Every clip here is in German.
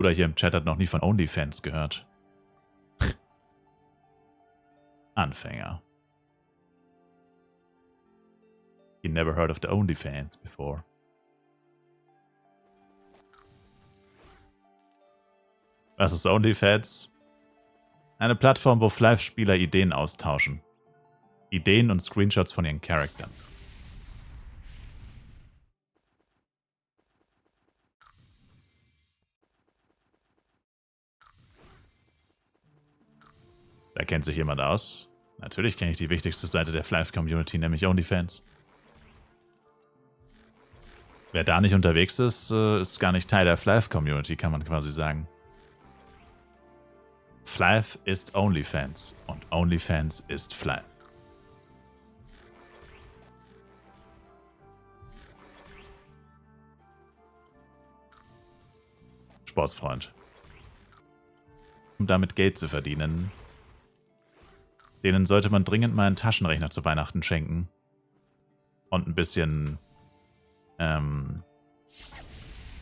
Oder hier im Chat hat noch nie von OnlyFans gehört. Anfänger. He never heard of the OnlyFans before. Was ist OnlyFans? Eine Plattform, wo Flive-Spieler Ideen austauschen. Ideen und Screenshots von ihren Charakteren. Da kennt sich jemand aus. Natürlich kenne ich die wichtigste Seite der Flive-Community, nämlich OnlyFans. Wer da nicht unterwegs ist, ist gar nicht Teil der Flive-Community, kann man quasi sagen. Flive ist OnlyFans und OnlyFans ist Flive. Sportsfreund. Um damit Geld zu verdienen, denen sollte man dringend mal einen Taschenrechner zu Weihnachten schenken. Und ein bisschen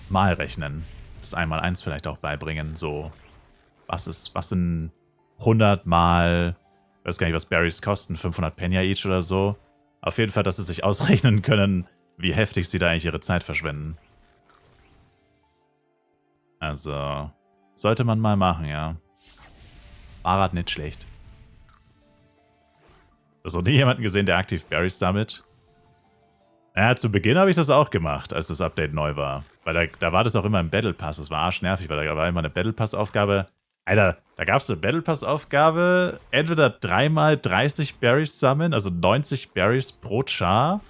Malrechnen. Das 1x1 vielleicht auch beibringen. So, was sind 100 mal, ich weiß gar nicht, was Berries kosten, 500 Penya each oder so. Auf jeden Fall, dass sie sich ausrechnen können, wie heftig sie da eigentlich ihre Zeit verschwenden. Also, sollte man mal machen, ja. Fahrrad nicht schlecht. Hast du nie jemanden gesehen, der aktiv Berries sammelt? Naja, zu Beginn habe ich das auch gemacht, als das Update neu war. Weil da war das auch immer im Battle Pass. Das war arschnervig, weil da war immer eine Battle Pass-Aufgabe. Alter, da gab es eine Battle Pass-Aufgabe, entweder 3x 30 Berries sammeln, also 90 Berries pro Char,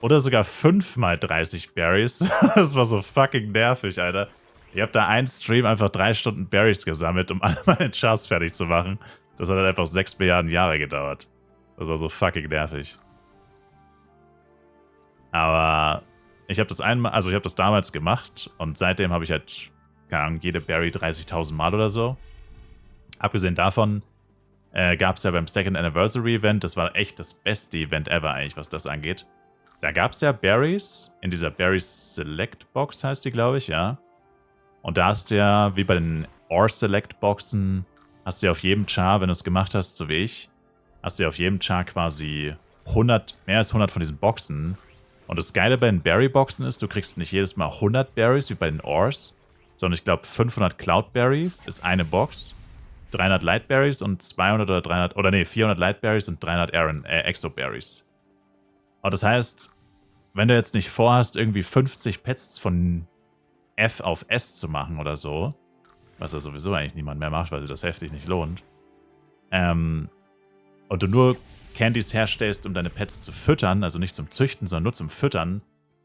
oder sogar 5x 30 Berries. Das war so fucking nervig, Alter. Ich habe da einen Stream einfach 3 Stunden Berries gesammelt, um alle meine Chars fertig zu machen. Das hat dann einfach 6 Milliarden Jahre gedauert. Das war so fucking nervig. Aber ich habe das ich habe das damals gemacht und seitdem habe ich halt, keine Ahnung, jede Berry 30.000 Mal oder so. Abgesehen davon gab es ja beim Second Anniversary Event, das war echt das beste Event ever eigentlich, was das angeht. Da gab es ja Berries, in dieser Berries Select Box heißt die, glaube ich, ja. Und da hast du ja, wie bei den Ore Select Boxen, hast du ja auf jedem Char, wenn du es gemacht hast, so wie ich, hast du ja auf jedem Char quasi mehr als 100 von diesen Boxen. Und das Geile bei den Berry-Boxen ist, du kriegst nicht jedes Mal 100 Berries wie bei den Ores, sondern ich glaube 500 Cloudberry ist eine Box, 300 Lightberries und 200 oder 300, oder nee, 400 Lightberries und 300 Exoberries. Und das heißt, wenn du jetzt nicht vorhast, irgendwie 50 Pets von F auf S zu machen oder so, was ja sowieso eigentlich niemand mehr macht, weil sich das heftig nicht lohnt, und du nur Candies herstellst, um deine Pets zu füttern, also nicht zum Züchten, sondern nur zum Füttern,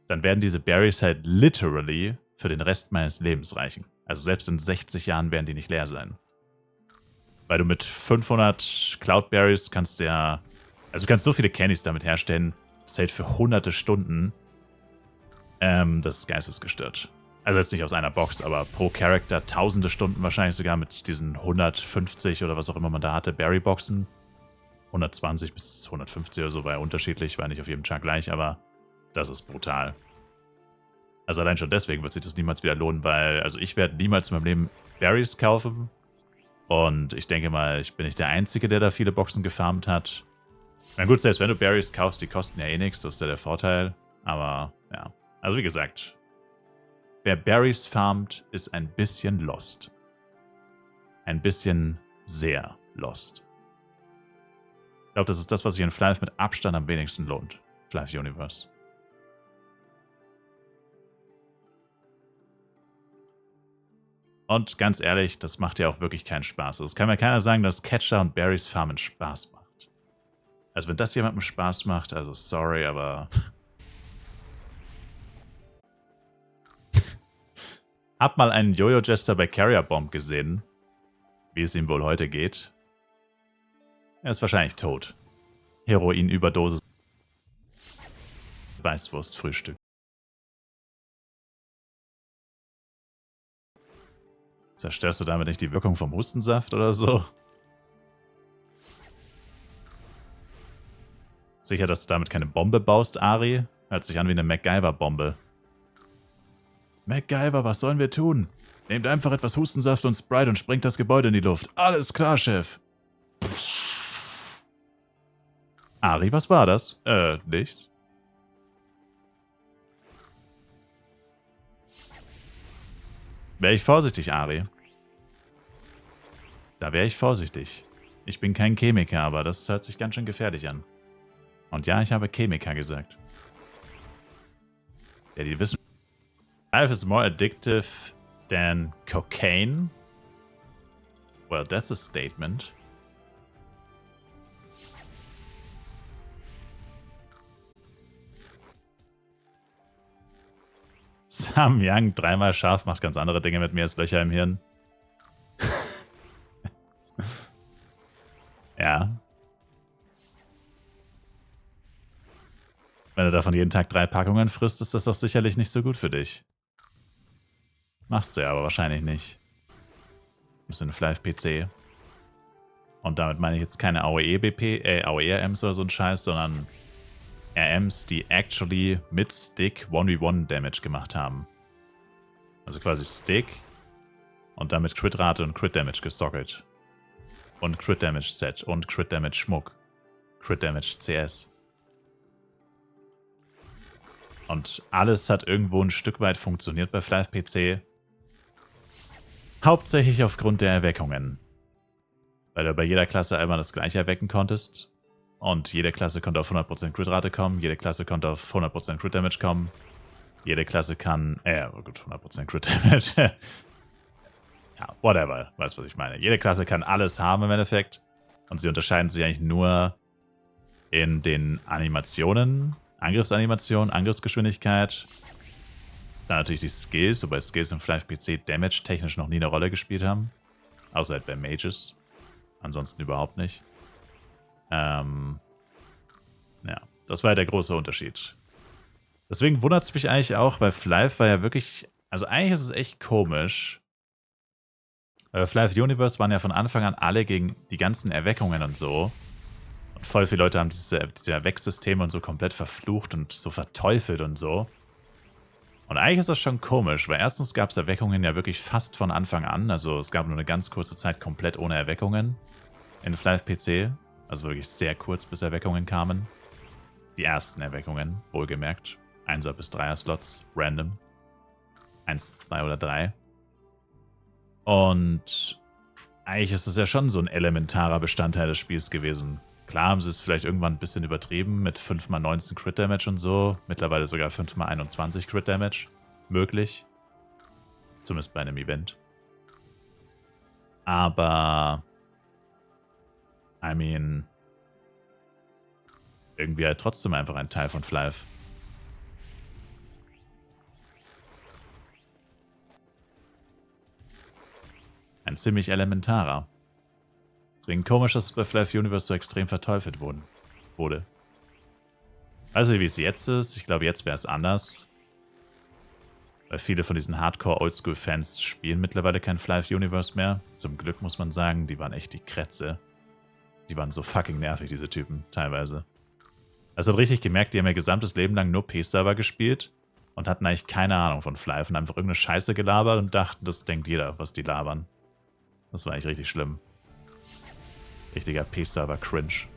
dann werden diese Berries halt literally für den Rest meines Lebens reichen. Also selbst in 60 Jahren werden die nicht leer sein. Weil du mit 500 Cloudberries kannst ja, also du kannst so viele Candies damit herstellen, das hält für hunderte Stunden. Das ist geistesgestört. Also jetzt nicht aus einer Box, aber pro Charakter tausende Stunden wahrscheinlich sogar mit diesen 150 oder was auch immer man da hatte, Berry-Boxen. 120 bis 150 oder so war ja unterschiedlich, war nicht auf jedem Char gleich, aber das ist brutal. Also allein schon deswegen wird sich das niemals wieder lohnen, weil, also ich werde niemals in meinem Leben Berries kaufen. Und ich denke mal, ich bin nicht der Einzige, der da viele Boxen gefarmt hat. Na gut, selbst wenn du Berries kaufst, die kosten ja eh nichts, das ist ja der Vorteil. Aber ja, also wie gesagt, wer Berries farmt, ist ein bisschen lost. Ein bisschen sehr lost. Ich glaube, das ist das, was sich in Flive mit Abstand am wenigsten lohnt. Flive Universe. Und ganz ehrlich, das macht ja auch wirklich keinen Spaß. Es kann mir keiner sagen, dass Catcher und Berries Farmen Spaß macht. Also wenn das jemandem Spaß macht, also sorry, aber... Hab mal einen Jojo-Jester bei Carrier Bomb gesehen. Wie es ihm wohl heute geht. Er ist wahrscheinlich tot. Heroinüberdosis. Weißwurstfrühstück. Zerstörst du damit nicht die Wirkung vom Hustensaft oder so? Sicher, dass du damit keine Bombe baust, Ari? Hört sich an wie eine MacGyver-Bombe. MacGyver, was sollen wir tun? Nehmt einfach etwas Hustensaft und Sprite und sprengt das Gebäude in die Luft. Alles klar, Chef. Ari, was war das? Nichts. Wäre ich vorsichtig, Ari. Da wäre ich vorsichtig. Ich bin kein Chemiker, aber das hört sich ganz schön gefährlich an. Und ja, ich habe Chemiker gesagt. Ja, die wissen... Life is more addictive than cocaine? Well, that's a statement. Sam Young dreimal scharf macht ganz andere Dinge mit mir als Löcher im Hirn. Ja. Wenn du davon jeden Tag 3 Packungen frisst, ist das doch sicherlich nicht so gut für dich. Machst du ja aber wahrscheinlich nicht. Du bist ein Flive-PC. Und damit meine ich jetzt keine AOE-RMs oder so ein Scheiß, sondern RMs, die actually mit Stick 1v1 Damage gemacht haben. Also quasi Stick und damit Crit-Rate und Crit-Damage gesockelt. Und Crit-Damage Set und Crit-Damage Schmuck. Crit-Damage CS. Und alles hat irgendwo ein Stück weit funktioniert bei Flive-PC. Hauptsächlich aufgrund der Erweckungen. Weil du bei jeder Klasse einmal das gleiche erwecken konntest. Und jede Klasse konnte auf 100% Crit-Rate kommen. Jede Klasse konnte auf 100% Crit-Damage kommen. Jede Klasse kann... gut, 100% Crit-Damage. Ja, whatever. Weißt du, was ich meine. Jede Klasse kann alles haben im Endeffekt. Und sie unterscheiden sich eigentlich nur in den Animationen. Angriffsanimation, Angriffsgeschwindigkeit. Dann natürlich die Skills, wobei Skills im Flive-PC Damage-technisch noch nie eine Rolle gespielt haben. Außer halt bei Mages. Ansonsten überhaupt nicht. Ja, das war ja der große Unterschied. Deswegen wundert es mich eigentlich auch, weil Flive war ja wirklich... Also eigentlich ist es echt komisch. Weil Flive Universe waren ja von Anfang an alle gegen die ganzen Erweckungen und so. Und voll viele Leute haben diese Erwecksysteme und so komplett verflucht und so verteufelt und so. Und eigentlich ist das schon komisch, weil erstens gab es Erweckungen ja wirklich fast von Anfang an. Also es gab nur eine ganz kurze Zeit komplett ohne Erweckungen in Flive PC. Also wirklich sehr kurz, bis Erweckungen kamen. Die ersten Erweckungen, wohlgemerkt. 1er bis 3er Slots, random. 1, 2 oder 3. Und eigentlich ist es ja schon so ein elementarer Bestandteil des Spiels gewesen. Klar haben sie es vielleicht irgendwann ein bisschen übertrieben mit 5x19 Crit Damage und so. Mittlerweile sogar 5x21 Crit Damage möglich. Zumindest bei einem Event. Aber... I mean... irgendwie halt trotzdem einfach ein Teil von Flive. Ein ziemlich elementarer. Deswegen komisch, dass es bei Flive Universe so extrem verteufelt wurde. Weiß nicht, wie es jetzt ist. Ich glaube, jetzt wäre es anders. Weil viele von diesen Hardcore-Oldschool-Fans spielen mittlerweile kein Flive Universe mehr. Zum Glück muss man sagen, die waren echt die Krätze. Die waren so fucking nervig, diese Typen, teilweise. Also hat richtig gemerkt, die haben ihr gesamtes Leben lang nur P-Server gespielt und hatten eigentlich keine Ahnung von Flive und einfach irgendeine Scheiße gelabert und dachten, das denkt jeder, was die labern. Das war eigentlich richtig schlimm. Richtiger P-Server-Cringe.